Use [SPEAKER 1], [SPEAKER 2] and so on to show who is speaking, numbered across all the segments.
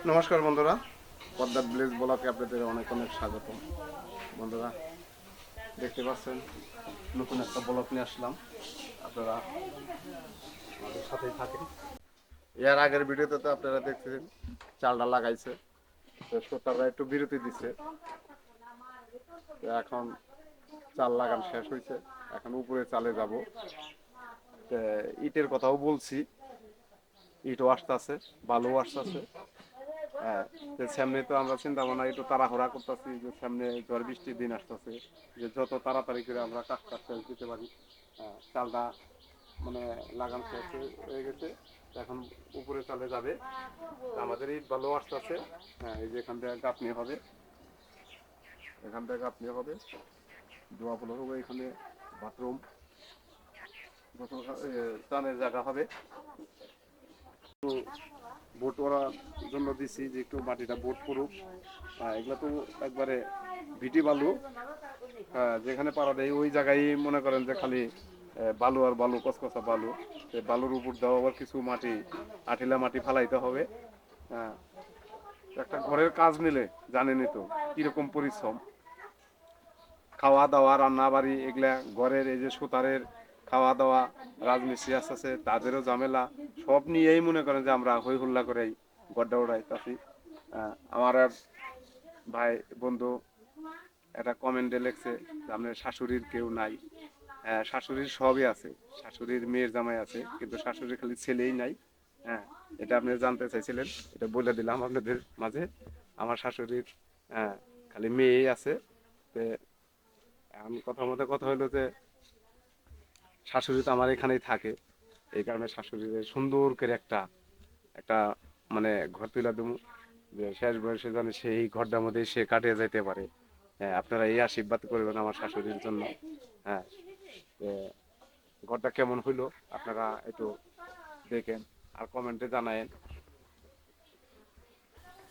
[SPEAKER 1] নমস্কার বন্ধুরা, পদ্মার ভিলেজ ব্লগে আপনাদের অনেক অনেক স্বাগত। বন্ধুরা দেখতে পাচ্ছেন নতুন একটা ব্লগ নিয়ে আসলাম, আপনারা আমাদের সাথেই থাকেন। এর আগের ভিডিওতে তো আপনারা দেখছেন চালটা লাগাইছে, তো শ্রোতারা একটু বিরতি দিচ্ছে। তো এখন চাল লাগানো শেষ হয়েছে, এখন উপরে চালে যাব। ইটের কথাও বলছি, ইটও আসতেছে, বালুও আসতেছে। হ্যাঁ, সামনে তো আমরা চিন্তা ভাবনা একটু তাড়াহুড়া করতেছি যে সামনে ঝড় বৃষ্টির দিন আসতেছে, যে যত তাড়াতাড়ি করে আমরা কাজটা শেষ দিতে পারি। চালটা মানে লাগান শেষ হয়ে গেছে, এখন উপরে চালে যাবে। আমাদের ইট বালু আসতেছে। হ্যাঁ, এই যে এখান থেকে গাঁথনি হবে, এখান থেকে গাঁথনি হবে, ধোয়া ফুল হবে, এখানে বাথরুম স্নানের জায়গা হবে। বোট করার জন্য দিছি যে একটু মাটিটা বোট করুক। এগুলা তো একবারে ভিটি বালু, যেখানে পারা দেয় ওই জায়গায় মনে করেন যে খালি বালু আর বালু, কসকসা বালু। বালুর উপর দেওয়া আবার কিছু মাটি, আঠিলা মাটি ফালাইতে হবে। একটা ঘরের কাজ নিলে জানেনই তো কিরকম পরিশ্রম। খাওয়া দাওয়া, রান্না বাড়ি, এগুলা ঘরের এই যে সুতারের খাওয়া দাওয়া, রাজমিস্ত্রি আসতেছে তাদেরও ঝামেলা, সব নিয়েই মনে করেন যে আমরা হই হুল্লা করে গড্ডা উড়াইতেছি। আমার এক ভাই বন্ধু একটা কমেন্টে লিখছে যে আপনার শাশুড়ির কেউ নাই। শাশুড়ির সবই আছে, শাশুড়ির মেয়ের জামাই আছে, কিন্তু শাশুড়ির খালি ছেলেই নাই। হ্যাঁ, এটা আপনি জানতে চাইছিলেন, এটা বলে দিলাম আপনাদের মাঝে। আমার শাশুড়ির খালি মেয়েই আছে। এখন কথার মধ্যে কথা হলো যে শাশুড়ি তো আমার এখানেই থাকে, এই কারণে শাশুড়ির সুন্দর করে একটা একটা মানে ঘর তুলে দেবো, যে শেষ বয়সে জানে সেই ঘরটার মধ্যে সে কাটিয়ে যেতে পারে। হ্যাঁ, আপনারা এই আশীর্বাদ করবেন আমার শাশুড়ির জন্য। হ্যাঁ, ঘরটা কেমন হইলো আপনারা একটু দেখেন আর কমেন্টে জানায়েন।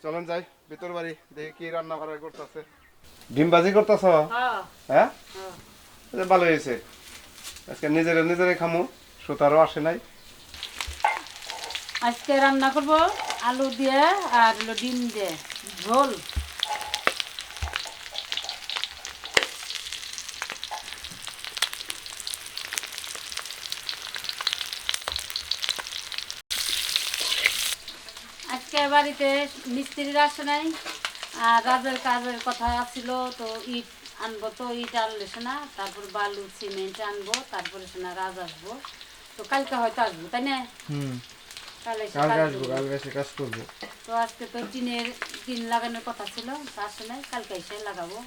[SPEAKER 1] চলেন যাই ভিতর বাড়ি, দেখি কি রান্না বান্না করতেছে। ডিম ভাজি করতেছ? হ্যাঁ, ভালো হয়েছে। আজকে নিজেরাই খামো, সুতারও আসে নাই।
[SPEAKER 2] আজকে রান্না করব আলু দিয়ে আর ডিম দিয়ে ঝোল। আজকে বাড়িতে মিস্ত্রির আসে নাই, আর রাজের কাজের কথা ছিল, তো ইট আনবো, তো ইট আনলে না, তারপর বালু সিমেন্ট আনবো, তারপরে না রাজ আসবো। তো কালকে হয়তো আসবো, তাই না?
[SPEAKER 3] কাজ করবো।
[SPEAKER 2] তো আজকে তো টিন লাগানোর কথা ছিল, তা আসে নাই, কালকে এসে লাগাবো।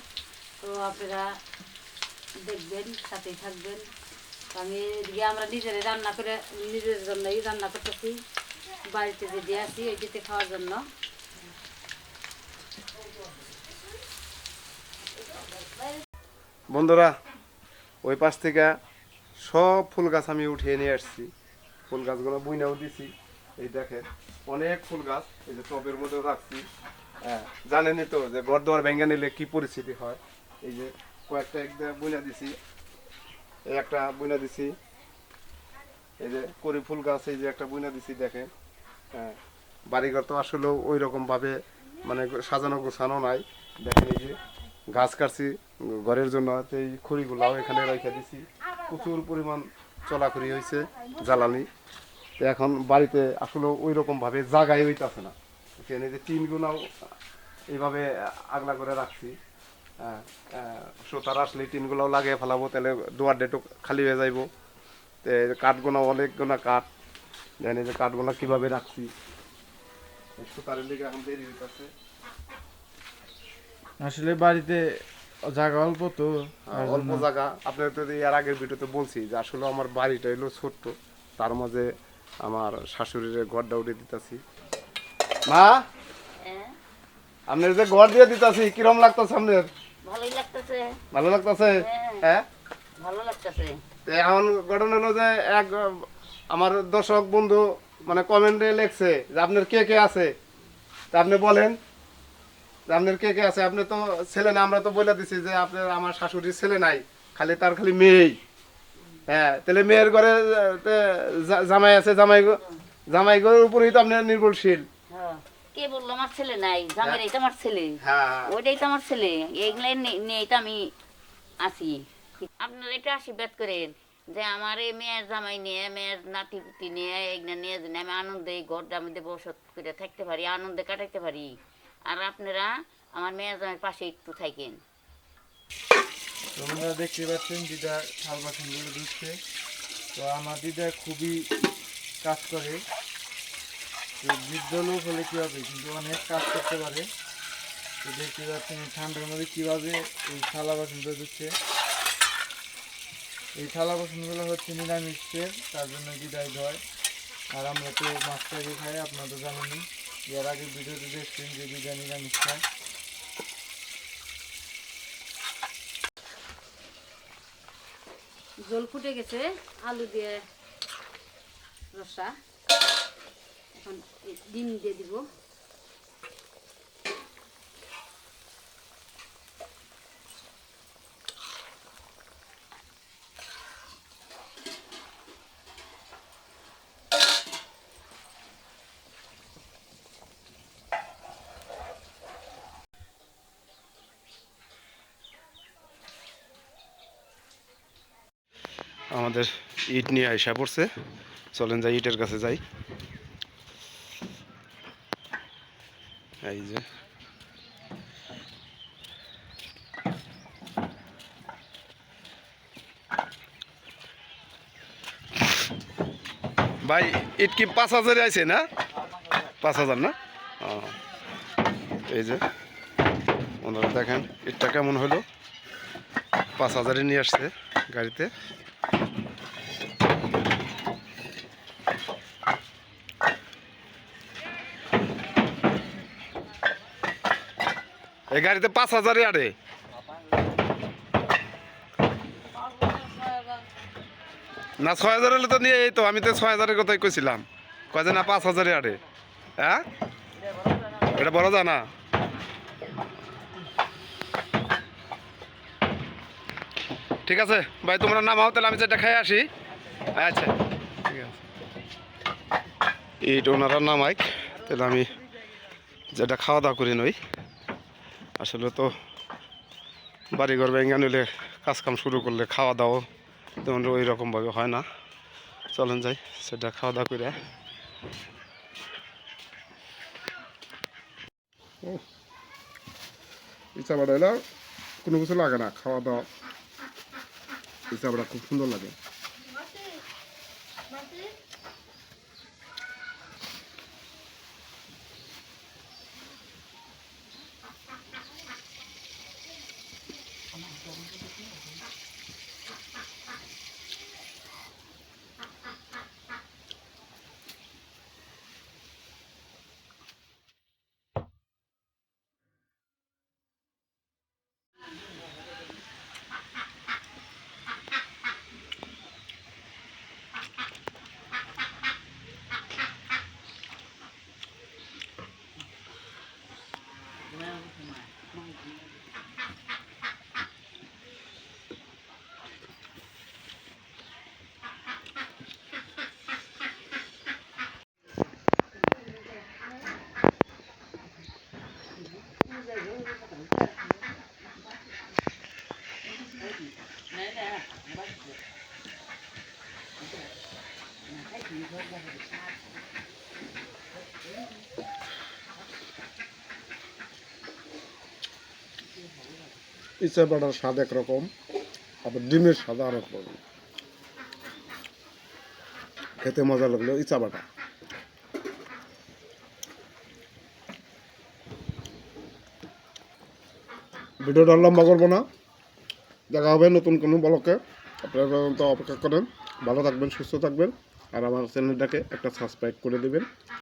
[SPEAKER 2] তো আপনারা দেখবেন, সাথেই থাকবেন। আমি এদিকে আমরা নিজেরাই রান্না করে নিজের জন্যই রান্না করতেছি, বাড়িতে যে দিয়ে আসি ওই যেতে খাওয়ার জন্য।
[SPEAKER 1] বন্ধুরা, ওই পাশ থেকে সব ফুল গাছ আমি উঠিয়ে নিয়ে আসছি, ফুল গাছগুলো বুইনাও দিছি। এই দেখেন অনেক ফুল গাছ, এই যে টবের মধ্যে রাখছি। জানেনই তো যে ঘর দুয়ার ভেঙে নিলে কি পরিস্থিতি হয়। এই যে কয়েকটা একটা বুইনা দিছি, এই একটা বুইনা দিছি, এই যে করি ফুল গাছ, এই যে একটা বুইনা দিছি দেখেন। বাড়িঘর তো আসলে ওই রকম ভাবে মানে সাজানো গোছানো নাই। দেখেন এই যে গাছ কাটছি ঘরের জন্য, এই খড়িগুলাও এখানে রেখে দিছি। প্রচুর পরিমাণ চলাখড়ি হয়েছে, জ্বালানি। তো এখন বাড়িতে আসলে ওই রকম ভাবে জাগাই হইতেছে না। এখানে যে টিনগুলাও এইভাবে আগলা করে রাখছি। সুতার আসলে টিনগুলাও লাগিয়ে ফেলাবো, তাহলে দুয়ার ডেটও খালি হয়ে যাইব। তো কাঠগুলো অনেক গোনা কাঠ, জানি যে কাঠগুলো কিভাবে রাখছি। সুতারের লিগে এখন দেরি হইতেছে।
[SPEAKER 3] আসলে বাড়িতে জায়গা অল্প তো,
[SPEAKER 1] অল্প জায়গা। আপনার তো এর আগের ভিডিওতে বলছি যে আসলে আমার বাড়িটা হলো ছোট্ট, তার মাঝে আমার শাশুড়ির ঘরটা উঠে দিতেছি। মা, আপনার যে ঘর দিয়ে দিতেছি কিরম লাগতেছে আপনার?
[SPEAKER 2] ভালোই লাগতেছে।
[SPEAKER 1] ভালো লাগতেছে? হ্যাঁ,
[SPEAKER 2] ভালো লাগতেছে।
[SPEAKER 1] এখন ঘটনা হলো যে এক আমার দর্শক বন্ধু মানে কমেন্টে লিখছে যে আপনার কে কে আছে, তা আপনি বলেন আপনার কে কে আছে। আপনি তো ছেলে না, আমরা তো বলে দিছি যে আপনার আমার শাশুড়ির ছেলে নাই, খালি মেয়েই। হ্যাঁ, তাহলে মেয়ের ঘরে জামাই আছে, জামাই ঘরের উপরেই তো আপনার নির্ভরশীল।
[SPEAKER 4] কে বললো আমার ছেলে নাই জামের এটা আমার ছেলে ওইটাই তো আমার ছেলে এইগুলাই নিয়ে তো আমি আসি আপনারা এটা আশীর্বাদ করেন যে আমার এই মেয়ের জামাই নিয়ে মেয়ের নাতি পুতি নিয়ে এগুলো নিয়ে যেন আমি আনন্দে এই ঘরটার মধ্যে বসত করে থাকতে পারি আনন্দে কাটাইতে পারি আর আপনারা আমার মেয়ের জামাইয়ের পাশে একটু থাকেন
[SPEAKER 3] তোমরা দেখতে পাচ্ছেন দিদা থাল বাসনগুলো ধুচ্ছে। তো আমার দিদা খুবই কাজ করে, তো বৃদ্ধ লোক হলে কী হবে, কিন্তু অনেক কাজ করতে পারে। তো দেখতে পাচ্ছেন এই ঠান্ডার মধ্যে কীভাবে এই থালা বাসনগুলো ধুচ্ছে। এই থালা বাসনগুলো হচ্ছে নিরামিষের, তার জন্য দিদাই ধয়। আর আমরা তো মাছ তরকারি খাই, আপনারা তো জানেনই, এর আগে ভিডিওতে দেখছেন যে দিদা নিরামিষ খায়।
[SPEAKER 2] জল ফুটে গেছে, আলু দিয়ে রসা, এখন ডিম দিয়ে দিব।
[SPEAKER 1] আমাদের ইট নিয়ে আইসা পড়ছে, চলেন যাই ইটের কাছে যাই। এই যে ভাই ইট কি 5,000 আইছে না? 5,000 না? ও, এই যে ওনারা দেখেন ইটটা কেমন হলো, 5,000-এ নিয়ে আসছে গাড়িতে। এই গাড়িতে 5,000-এ আরে না, 6,000 হলে তো নিয়ে এই তো, আমি তো 6,000-এর কথাই কইছিলাম, কয় যে না 5,000-এ আরে। হ্যাঁ, এটা বড় জানা। ঠিক আছে ভাই, তোমরা নামাও তাহলে, আমি যেটা খাই আসি। আচ্ছা ঠিক আছে, এইটা ওনারা নামাইক, তাহলে আমি যেটা খাওয়া দাওয়া করি নই। আসলে তো বাড়িঘর ভেঙে নিলে কাজকাম শুরু করলে খাওয়া দাওয়া তেমন ওই রকমভাবে হয় না। চলেন যাই, সেটা খাওয়া দাওয়া করে। ইচ্ছা বাড়া এলা কোনো কিছু লাগে না, খাওয়া দাওয়া ইচ্ছা বাড়া খুব সুন্দর লাগে। ইচ্ছা বাড়ার স্বাদ একরকম, আবার ডিমের স্বাদ আর রকম, খেতে মজা লাগলো ইচ্ছা বাটা। ভিডিওটা লম্বা করবো না, দেখা হবে নতুন কোনো ব্লগে। আপনারা পর্যন্ত অপেক্ষা করেন, ভালো থাকবেন, সুস্থ থাকবেন, আর আমার চ্যানেলটাকে একটা সাবস্ক্রাইব করে দেবেন।